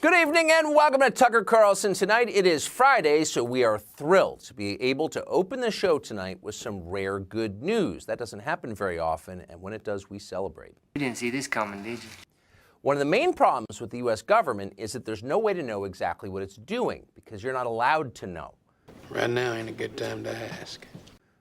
Good evening and welcome to Tucker Carlson Tonight. It is Friday, so we are thrilled to be able to open the show tonight with some rare good news. That doesn't happen very often, and when it does, we celebrate. You didn't see this coming, did you? One of the main problems with the U.S. government is that there's no way to know exactly what it's doing because you're not allowed to know. Right now ain't a good time to ask.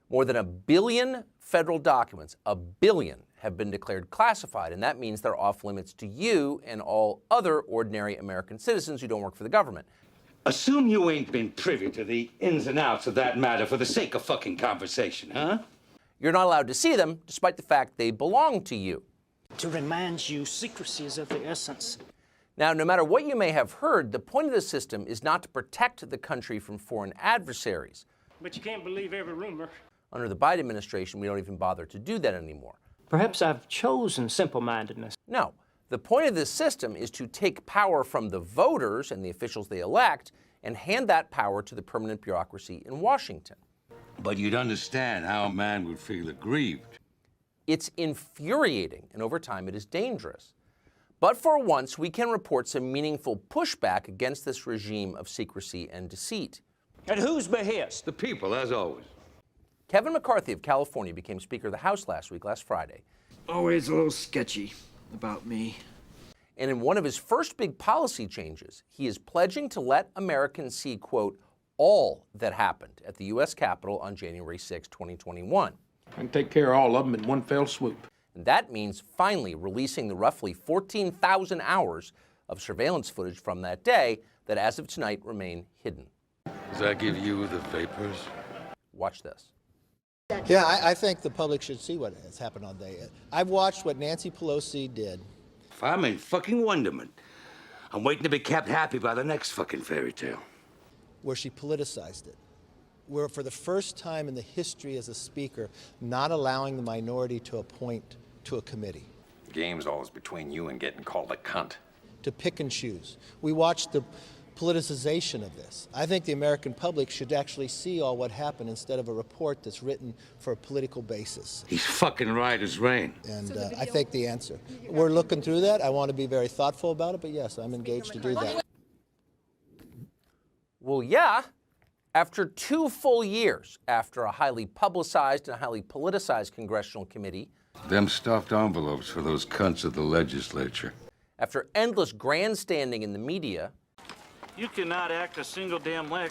More than 1 billion federal documents, 1 billion, have been declared classified, and that means they're off limits to you and all other ordinary American citizens who don't work for the government. Assume you ain't been privy to the ins and outs of that matter for the sake of fucking conversation, huh? You're not allowed to see them, despite the fact they belong to you. To remind you, secrecy is of the essence. Now, no matter what you may have heard, the point of the system is not to protect the country from foreign adversaries. But you can't believe every rumor. Under the Biden administration, we don't even bother to do that anymore. Perhaps I've chosen simple-mindedness. No. The point of this system is to take power from the voters and the officials they elect and hand that power to the permanent bureaucracy in Washington. But you'd understand how a man would feel aggrieved. It's infuriating, and over time it is dangerous. But for once, we can report some meaningful pushback against this regime of secrecy and deceit. At whose behest? The people, as always. Kevin McCarthy of California became Speaker of the House last Friday. Always a little sketchy about me. And in one of his first big policy changes, he is pledging to let Americans see, quote, all that happened at the U.S. Capitol on January 6, 2021. I can take care of all of them in one fell swoop. And that means finally releasing the roughly 14,000 hours of surveillance footage from that day that as of tonight remain hidden. Does that give you the vapors? Watch this. Yeah, I think the public should see what has happened all day. I've watched what Nancy Pelosi did. If I'm in fucking wonderment, I'm waiting to be kept happy by the next fucking fairy tale. Where she politicized it. Where for the first time in the history as a speaker, not allowing the minority to appoint to a committee. The game's always between you and getting called a cunt. To pick and choose. We watched the politicization of this. I think the American public should actually see all what happened instead of a report that's written for a political basis. He's fucking right as rain. And I think the answer. We're looking through that. I want to be very thoughtful about it, but yes, I'm engaged to do that. Well, yeah. After 2 full years, after a highly publicized and highly politicized congressional committee, Them stuffed envelopes for those cunts at the legislature. after endless grandstanding in the media, You cannot act a single damn lick.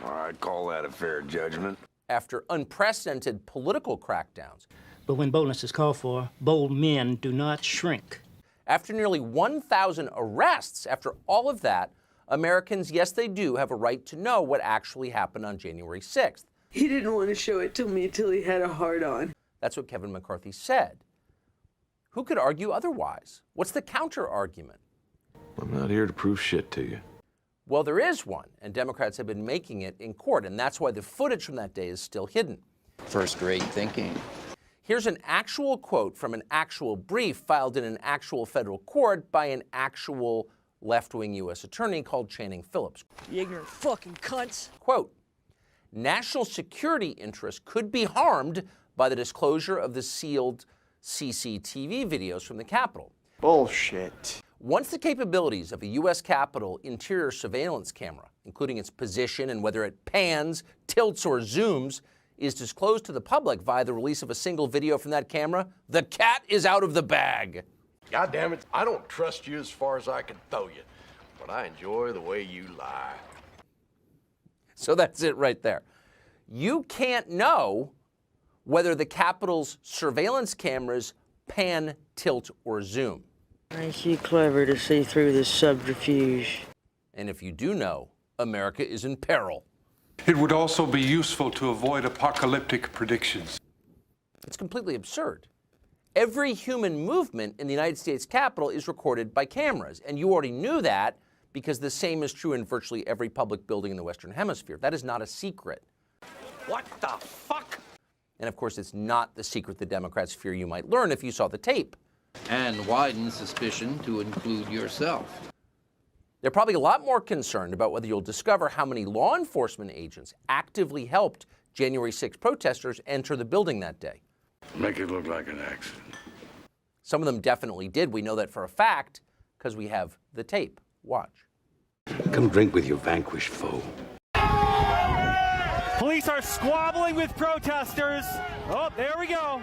I'd call that a fair judgment. after unprecedented political crackdowns, But when boldness is called for, bold men do not shrink. after nearly 1,000 arrests, after all of that, Americans, yes, they do have a right to know what actually happened on January 6th. He didn't want to show it to me until he had a hard-on. That's what Kevin McCarthy said. Who could argue otherwise? What's the counter-argument? I'm not here to prove shit to you. Well, there is one, and Democrats have been making it in court, and that's why the footage from that day is still hidden. First-rate thinking. Here's an actual quote from an actual brief filed in an actual federal court by an actual left-wing U.S. attorney called Channing Phillips. You ignorant fucking cunts. Quote, national security interests could be harmed by the disclosure of the sealed CCTV videos from the Capitol. Bullshit. Once the capabilities of a U.S. Capitol interior surveillance camera, including its position and whether it pans, tilts, or zooms, is disclosed to the public via the release of a single video from that camera, the cat is out of the bag. God damn it, I don't trust you as far as I can throw you, but I enjoy the way you lie. So that's it right there. You can't know whether the Capitol's surveillance cameras pan, tilt, or zoom. Ain't you clever to see through this subterfuge? And if you do know, America is in peril. It would also be useful to avoid apocalyptic predictions. It's completely absurd. Every human movement in the United States Capitol is recorded by cameras, and you already knew that because the same is true in virtually every public building in the Western Hemisphere. That is not a secret. What the fuck? And of course, it's not the secret the Democrats fear you might learn if you saw the tape. And widen suspicion to include yourself. They're probably a lot more concerned about whether you'll discover how many law enforcement agents actively helped January 6 protesters enter the building that day. Make it look like an accident. Some of them definitely did. We know that for a fact because we have the tape. Watch. Come drink with your vanquished foe. Police are squabbling with protesters. Oh, there we go.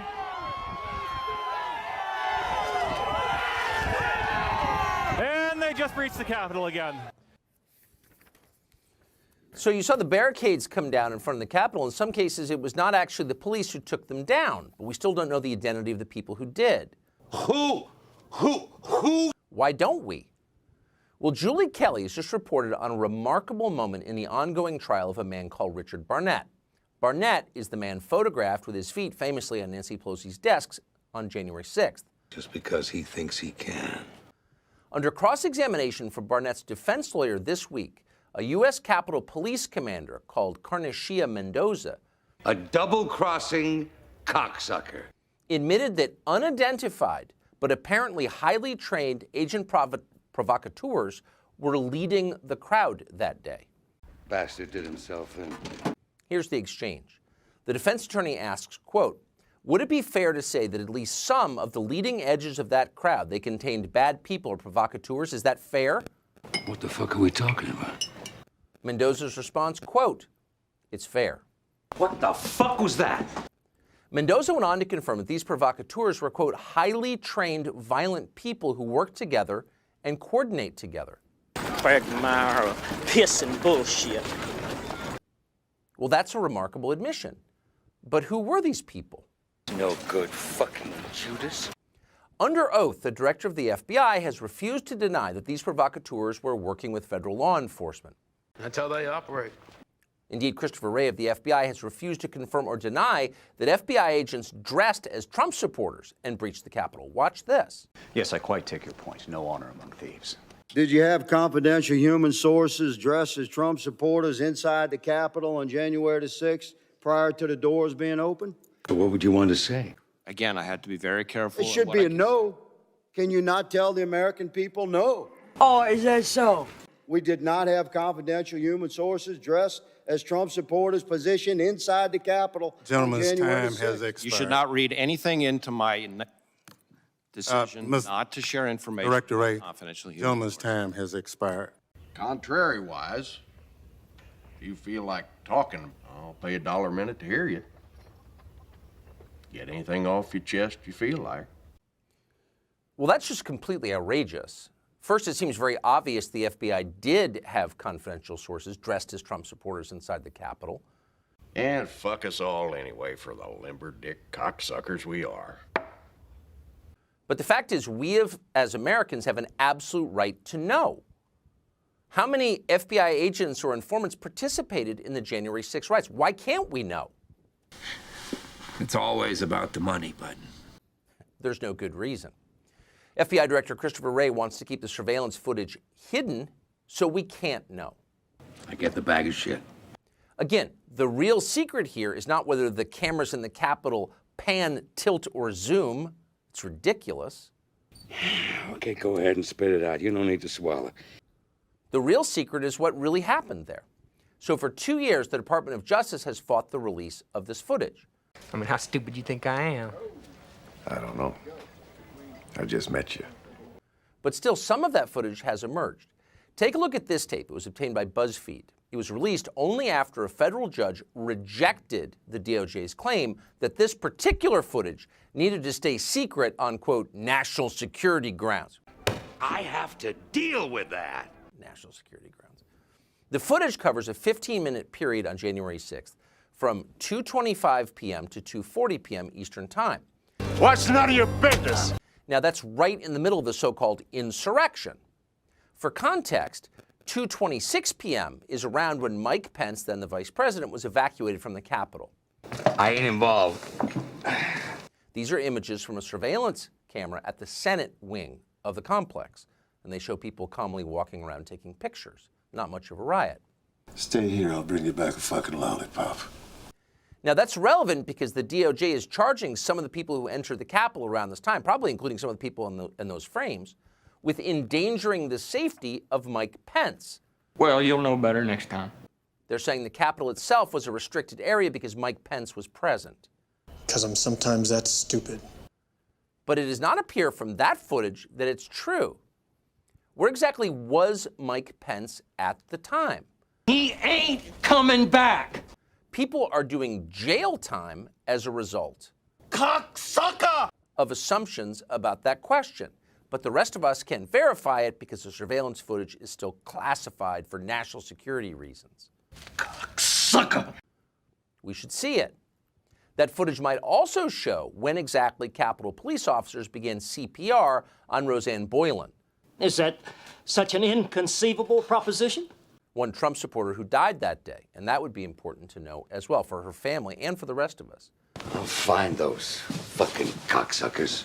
And they just breached the Capitol again. So you saw the barricades come down in front of the Capitol. In some cases, it was not actually the police who took them down, but we still don't know the identity of the people who did. Who? Why don't we? Well, Julie Kelly has just reported on a remarkable moment in the ongoing trial of a man called Richard Barnett. Barnett is the man photographed with his feet famously on Nancy Pelosi's desks on January 6th. Just because he thinks he can. Under cross-examination from Barnett's defense lawyer this week, a U.S. Capitol Police commander called Carnecia Mendoza, A double-crossing cocksucker, admitted that unidentified but apparently highly trained agent provocateurs were leading the crowd that day. Bastard did himself in. Here's the exchange. The defense attorney asks, quote, "Would it be fair to say that at least some of the leading edges of that crowd, they contained bad people or provocateurs? Is that fair?" What the fuck are we talking about? Mendoza's response, quote, "It's fair." What the fuck was that? Mendoza went on to confirm that these provocateurs were, quote, highly trained, violent people who work together and coordinate together. Quagmire, piss and bullshit. Well, that's a remarkable admission. But who were these people? No good fucking Judas. Under oath, the director of the FBI has refused to deny that these provocateurs were working with federal law enforcement. That's how they operate. Indeed, Christopher Wray of the FBI has refused to confirm or deny that FBI agents dressed as Trump supporters and breached the Capitol. Watch this. Yes, I quite take your point. No honor among thieves. Did you have confidential human sources dressed as Trump supporters inside the Capitol on January the 6th prior to the doors being open? So what would you want to say? Again, I had to be very careful. It should be a no. Can you not tell the American people no? Oh, is that so? We did not have confidential human sources dressed as Trump supporters positioned inside the Capitol. Gentleman's time has expired. You should not read anything into my decision not to share information. Director Wray, confidential human gentleman's time has expired. Contrary-wise, if you feel like talking, I'll pay $1 a minute to hear you. Get anything off your chest you feel like. Well, that's just completely outrageous. First, it seems very obvious the FBI did have confidential sources dressed as Trump supporters inside the Capitol. And fuck us all anyway for the limber dick cocksuckers we are. But the fact is, we as Americans have an absolute right to know. How many FBI agents or informants participated in the January 6th riots? Why can't we know? It's always about the money, bud. There's no good reason. FBI Director Christopher Wray wants to keep the surveillance footage hidden so we can't know. I get the bag of shit. Again, the real secret here is not whether the cameras in the Capitol pan, tilt, or zoom. It's ridiculous. Okay, go ahead and spit it out. You don't need to swallow. The real secret is what really happened there. So for 2 years, the Department of Justice has fought the release of this footage. I mean, how stupid do you think I am? I don't know. I just met you. But still, some of that footage has emerged. Take a look at this tape. It was obtained by BuzzFeed. It was released only after a federal judge rejected the DOJ's claim that this particular footage needed to stay secret on, quote, national security grounds. I have to deal with that. National security grounds. The footage covers a 15-minute period on January 6th from 2:25 p.m. to 2:40 p.m. Eastern Time. What's none of your business? Now, that's right in the middle of the so-called insurrection. For context, 2:26 p.m. is around when Mike Pence, then the vice president, was evacuated from the Capitol. I ain't involved. These are images from a surveillance camera at the Senate wing of the complex, and they show people calmly walking around taking pictures. Not much of a riot. Stay here, I'll bring you back a fucking lollipop. Now, that's relevant because the DOJ is charging some of the people who entered the Capitol around this time, probably including some of the people in those frames, with endangering the safety of Mike Pence. Well, you'll know better next time. They're saying the Capitol itself was a restricted area because Mike Pence was present. Because I'm sometimes that stupid. But it does not appear from that footage that it's true. Where exactly was Mike Pence at the time? He ain't coming back. People are doing jail time as a result Cocksucker! of assumptions about that question. But the rest of us can't verify it because the surveillance footage is still classified for national security reasons. Cocksucker! We should see it. That footage might also show when exactly Capitol Police officers began CPR on Roseanne Boylan. Is that such an inconceivable proposition? One Trump supporter who died that day, and that would be important to know as well for her family and for the rest of us. I'll find those fucking cocksuckers.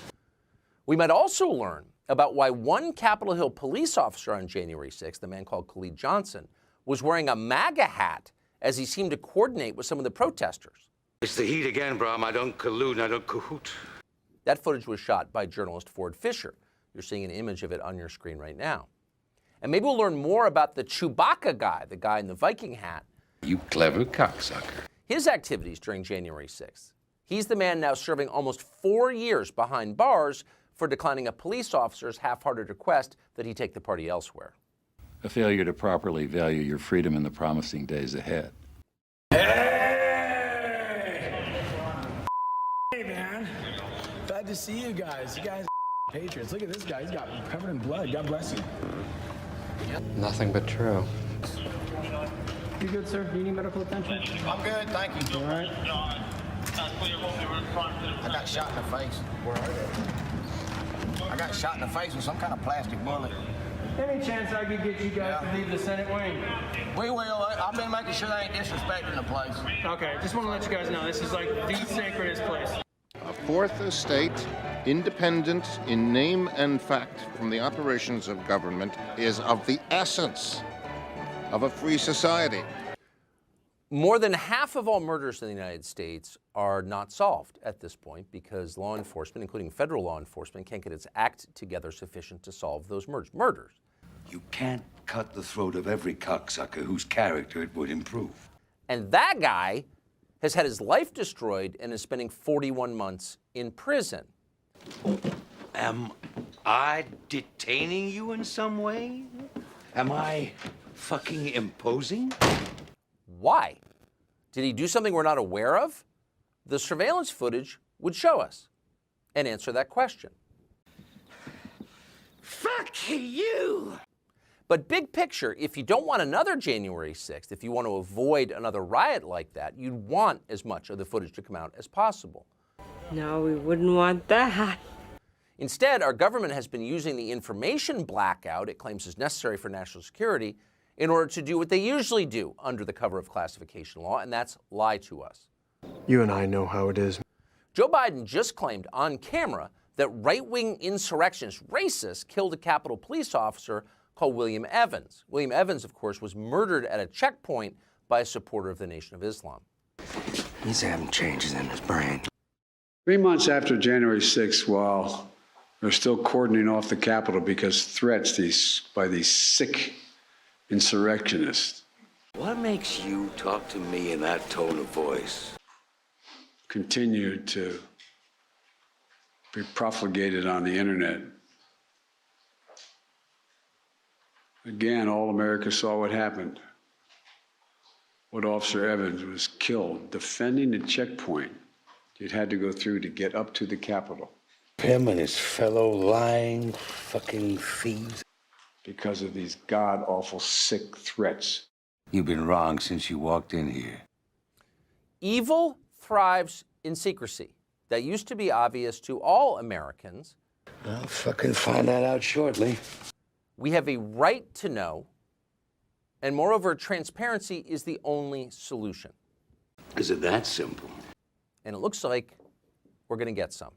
We might also learn about why one Capitol Hill police officer on January 6th, a man called Khalid Johnson, was wearing a MAGA hat as he seemed to coordinate with some of the protesters. It's the heat again, Brom. I don't collude, I don't cahoot. That footage was shot by journalist Ford Fisher. You're seeing an image of it on your screen right now. And maybe we'll learn more about the Chewbacca guy, the guy in the Viking hat. You clever cocksucker. His activities during January 6th. He's the man now serving almost 4 years behind bars for declining a police officer's half-hearted request that he take the party elsewhere. A failure to properly value your freedom in the promising days ahead. Hey, man. Glad to see you guys. You guys are patriots. Look at this guy. He's got covered in blood. God bless you. Nothing but true. You good, sir? Do you need medical attention? I'm good, thank you. All right. I got shot in the face. Where are they? I got shot in the face with some kind of plastic bullet. Any chance I could get you guys to leave the Senate wing? We will. I've been making sure they ain't disrespecting the place. Okay, just want to let you guys know, this is like the sacredest place. A fourth estate, independent in name and fact from the operations of government, is of the essence of a free society. More than half of all murders in the United States are not solved at this point because law enforcement, including federal law enforcement, can't get its act together sufficient to solve those murders. You can't cut the throat of every cocksucker whose character it would improve. And that guy has had his life destroyed and is spending 41 months in prison. Am I detaining you in some way? Am I fucking imposing? Why? Did he do something we're not aware of? The surveillance footage would show us and answer that question. Fuck you! But big picture, if you don't want another January 6th, if you want to avoid another riot like that, you'd want as much of the footage to come out as possible. No, we wouldn't want that. Instead, our government has been using the information blackout it claims is necessary for national security in order to do what they usually do under the cover of classification law, and that's lie to us. You and I know how it is. Joe Biden just claimed on camera that right-wing insurrectionist racists killed a Capitol Police officer called William Evans. William Evans, of course, was murdered at a checkpoint by a supporter of the Nation of Islam. He's having changes in his brain. 3 months after January 6th, while they're still cordoning off the Capitol because threats by these sick insurrectionists. What makes you talk to me in that tone of voice? Continue to be profligated on the internet. Again, all America saw what happened. What Officer Evans was killed defending the checkpoint you'd had to go through to get up to the Capitol. Him and his fellow lying fucking thieves. Because of these god-awful sick threats. You've been wrong since you walked in here. Evil thrives in secrecy. That used to be obvious to all Americans. I'll fucking find that out shortly. We have a right to know, and moreover, transparency is the only solution. Is it that simple? And it looks like we're going to get some.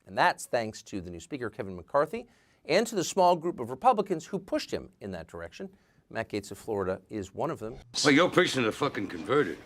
And that's thanks to the new Speaker, Kevin McCarthy, and to the small group of Republicans who pushed him in that direction. Matt Gaetz of Florida is one of them. Well, you're preaching to the fucking converted.